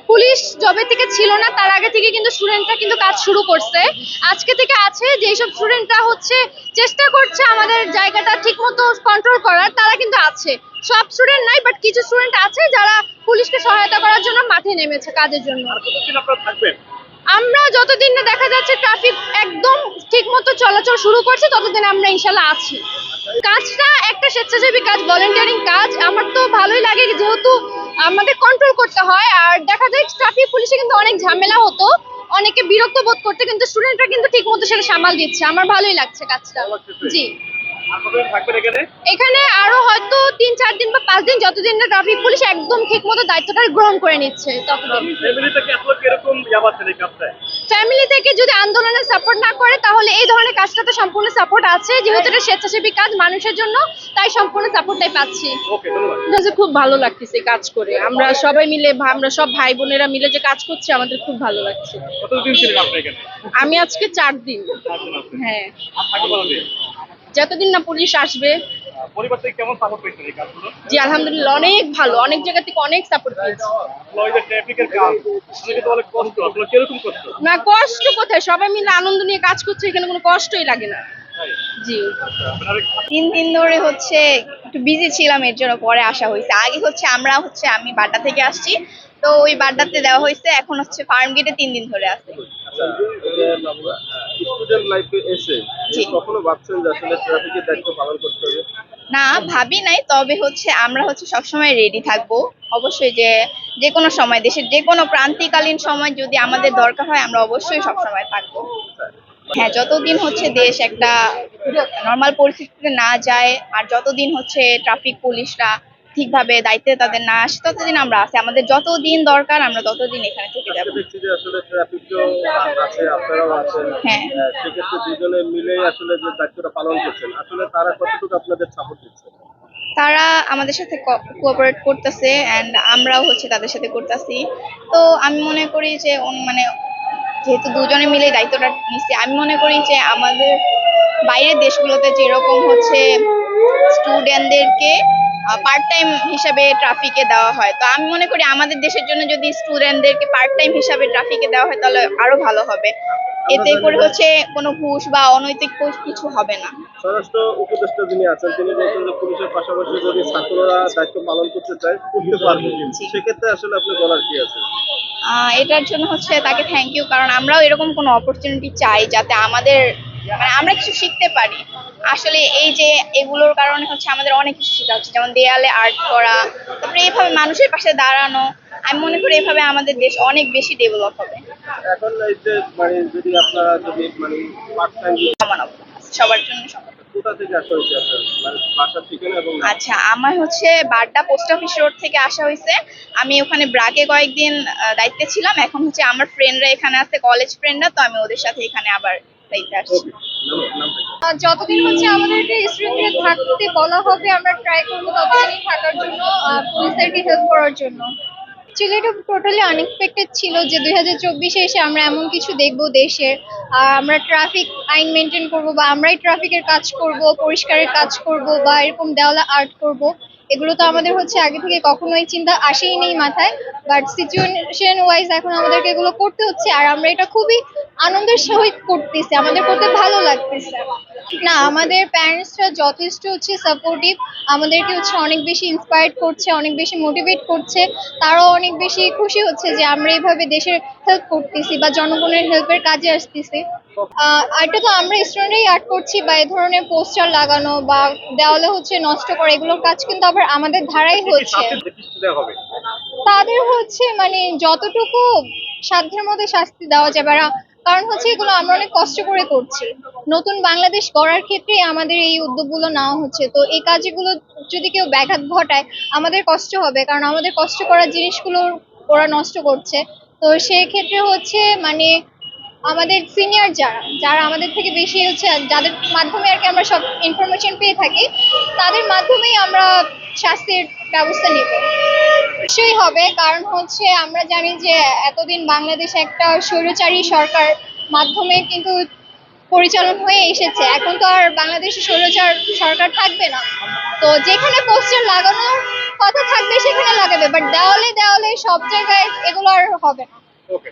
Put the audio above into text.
Police যবে থেকে ছিল না তার আগে থেকে কিন্তু স্টুডেন্টরা কিন্তু কাজ শুরু করছে। আজকে থেকে আছে যেসব স্টুডেন্টরা হচ্ছে চেষ্টা করছে আমাদের জায়গাটা ঠিকমতো কন্ট্রোল করার, তারা কিন্তু আছে। সব স্টুডেন্ট নাই, বাট কিছু স্টুডেন্ট আছে যারা পুলিশকে সহায়তা করার জন্য মাঠে নেমেছে কাজের জন্য। আমরা যতদিন না দেখা যাচ্ছে ট্রাফিক একদম ঠিকমতো চলাচল শুরু করছে ততদিন আমরা ইনশাল্লাহ আছি। কাজটা একটা স্বেচ্ছাসেবী কাজ, ভলেন্টিয়ারিং কাজ। আমার তো ভালোই লাগে যেহেতু আমাদের কন্ট্রোল করতে হয়। আর দেখা যায় ট্রাফিক পুলিশে কিন্তু অনেক ঝামেলা হতো, অনেকে বিরক্ত বোধ করতে, কিন্তু স্টুডেন্টরা কিন্তু ঠিকমতো সেটা সামাল দিচ্ছে। আমার ভালোই লাগছে কাজটা। জি, এখানে আরো হয়তো 3-4 দিন বা 5 দিন, যতদিন না ট্রাফিক পুলিশ একদম ঠিকমতো দায়িত্বটা গ্রহণ করে নিচ্ছে ততদিন। ফ্যামিলি থেকে যদি আন্দোলনের সাপোর্ট না করে তাহলে এই ধরনের কাজটাতে সম্পূর্ণ সাপোর্ট আছে, যেহেতু এটা স্বেচ্ছাসেবী কাজ মানুষের জন্য, তাই সম্পূর্ণ সাপোর্টটাই পাচ্ছি। খুব ভালো লাগতেছে কাজ করে। আমরা সবাই মিলে, আমরা সব ভাই বোনেরা মিলে যে কাজ করছি, আমাদের খুব ভালো লাগছে। আমি আজকে 4 দিন। হ্যাঁ, যতদিন না পুলিশ আসবে। পরিবার থেকে কেমন সাপোর্ট পেয়েছেন এই কাজগুলো? জি আলহামদুলিল্লাহ, অনেক ভালো, অনেক জায়গা থেকে অনেক সাপোর্ট পেয়েছি। ট্রাফিকের কাজ আসলে তো অনেক কষ্ট, আপনারা কিরকম কষ্ট? না, কষ্ট কোথায়, সবাই মিলে আনন্দ নিয়ে কাজ করছে, এখানে কোনো কষ্টই লাগে না। জি, 3 দিন ধরে হচ্ছে একটু বিজি ছিলাম, এর জন্য পরে আসা হয়েছে। আগে হচ্ছে আমি বাড্ডা থেকে আসছি, তো ওই বাড্ডাতে দেওয়া হয়েছে। এখন হচ্ছে ফার্ম গেটে 3 দিন ধরে আছে। স্টুডেন্ট লাইফে এসে কখনো ভাবছেন যে আসলে ট্রাফিকের দায়িত্ব পালন করতে হবে? না, ভাবি নাই। তবে হচ্ছে আমরা হচ্ছে সবসময় রেডি থাকবো। অবশ্যই যে কোনো সময়, দেশের যে কোনো প্রান্তিকালীন সময় যদি আমাদের দরকার হয়, আমরা অবশ্যই সবসময় থাকবো। হ্যাঁ, যতদিন হচ্ছে দেশ একটা নর্মাল পরিস্থিতিতে না যায়, আর যতদিন হচ্ছে ট্রাফিক পুলিশরা ঠিকভাবে দায়িত্বে তাদের না আসে, ততদিন আমরা আছি। আমাদের যতদিন দরকার আমরা ততদিন এখানে থেকে যাবো। দেখছি যে আসলে ট্রাফিকও আছে, আপনারাও আছেন। হ্যাঁ, সেক্ষেত্রে দুজনে মিলে আসলে যে দায়িত্বটা পালন করছেন, আসলে তারা কতটুকু আপনাদের সাপোর্ট দিচ্ছে? তারা আমাদের সাথে কোঅপারেট করতেছে, এন্ড আমরাও হচ্ছে তাদের সাথে করতেছি। তো আমি মনে করি যে মানে যেহেতু দুজনে মিলে দায়িত্বটা নিচ্ছে, আমি মনে করি যে আমাদের বাইরের দেশগুলোতে যেরকম হচ্ছে স্টুডেন্টদেরকে পার্ট টাইম হিসাবে ট্রাফিকে দেওয়া হয়, তো আমি মনে করি আমাদের দেশের জন্য যদি স্টুডেন্টদেরকে পার্ট টাইম হিসাবে ট্রাফিকে দেওয়া হয় তাহলে আরো ভালো হবে। এতে করে হচ্ছে কোনো ঘুষ বা অনৈতিক কিছু হবে না। স্বরাষ্ট্র উপদেষ্টা যিনি আছেন তিনি বলছেন যে পুলিশের পাশাপাশি যদি ছাত্ররা দায়িত্ব পালন করতে চায় করতে পারবে, সেক্ষেত্রে আসলে আপনি বলার কি আছে? এটার জন্য হচ্ছে তাকে থ্যাংক ইউ, কারণ আমরাও এরকম কোনো অপরচুনিটি চাই যাতে আমাদের মানে আমরা কিছু শিখতে পারি। আসলে এই যে এগুলোর কারণে হচ্ছে আমাদের অনেক কিছু শেখা হচ্ছে, যেমন দেয়ালে আর্ট করা, তারপরে এইভাবে মানুষের পাশে দাঁড়ানো। আমি মনে করি এভাবে আমাদের দেশ অনেক বেশি ডেভেলপ হবে। এখন এই যে যদি আপনারা যদি পার্ট টাইম সবার জন্য কোথা থেকে আসা হয়েছে আপনার বাসার ঠিকানা? এবং আচ্ছা, আমার হচ্ছে বাড্ডা পোস্ট অফিস রোড থেকে আসা হয়েছে। আমি ওখানে ব্রাকে কয়েকদিন দায়িত্বে ছিলাম। এখন হচ্ছে আমার ফ্রেন্ডরা এখানে আছে, কলেজ ফ্রেন্ডরা, তো আমি ওদের সাথে এখানে আবার দায়িত্বে আসছি। যতদিন হচ্ছে আমাদেরকে স্টুডেন্টদের থাকতে বলা হবে আমরা ট্রাই করবো ততদিনই থাকার জন্য, পুলিশদেরকে হেল্প করার জন্য। অ্যাকচুয়ালি এটা টোটালি আনএক্সপেক্টেড ছিল যে 2024-এ এসে আমরা এমন কিছু দেখবো দেশের। আমরা ট্রাফিক আইন মেনটেন করব, বা আমরাই ট্রাফিকের কাজ করব, পরিষ্কারের কাজ করব, বা এরকম দেওয়ালে আর্ট করব। এগুলো তো আমাদের হচ্ছে আগে থেকে কখনোই চিন্তা আসেই নেই মাথায়, বাট সিচুয়েশন ওয়াইজ এখন আমাদেরকে এগুলো করতে হচ্ছে। আর আমরা এটা খুবই আনন্দের সহিত করতেছি, আমাদের করতে ভালো লাগতেছে। না, আমাদের প্যারেন্টসরা যথেষ্ট হচ্ছে সাপোর্টিভ, আমাদেরকে হচ্ছে অনেক বেশি ইন্সপায়ার্ড করছে, অনেক বেশি মোটিভেট করছে। তারাও অনেক বেশি খুশি হচ্ছে যে আমরা এইভাবে দেশের হেল্প করতেছি বা জনগণের হেল্পের কাজে আসতেছি। এটা তো আমরা স্টুডেন্টরাই আর্ট করছি, বা এই ধরনের পোস্টার লাগানো বা দেওয়ালে হচ্ছে নষ্ট করা, এগুলোর কাজ কিন্তু আবার আমাদের ধারাই হচ্ছে। তাদের হচ্ছে মানে যতটুকু সাধ্যের মধ্যে শাস্তি দেওয়া যাবে, কারণ হচ্ছে এগুলো আমরা অনেক কষ্ট করে করছি। নতুন বাংলাদেশ গড়ার ক্ষেত্রে আমাদের এই উদ্যোগগুলো নেওয়া হচ্ছে। তো এই কাজগুলো যদি কেউ ব্যাঘাত ঘটায় আমাদের কষ্ট হবে, কারণ আমাদের কষ্ট করা জিনিসগুলো ওরা নষ্ট করছে। তো সেক্ষেত্রে হচ্ছে মানে আমাদের সিনিয়র যারা আমাদের থেকে বেশি হচ্ছে, যাদের মাধ্যমে আর কি আমরা সব ইনফরমেশন পেয়ে থাকি, তাদের মাধ্যমেই আমরা শাস্তির ব্যবস্থা নেব। নিশ্চয়ই হবে, কারণ হচ্ছে আমরা জানি যে এতদিন বাংলাদেশ একটা স্বৈরাচারী সরকার মাধ্যমে কিন্তু পরিচালন হয়ে এসেছে। এখন তো আর বাংলাদেশে স্বৈরাচার সরকার থাকবে না। তো যেখানে পোস্টার লাগানোর কথা থাকবে সেখানে লাগাবে, বাট দেওয়ালে দেওয়ালে সব জায়গায় এগুলো আর হবে না। ওকে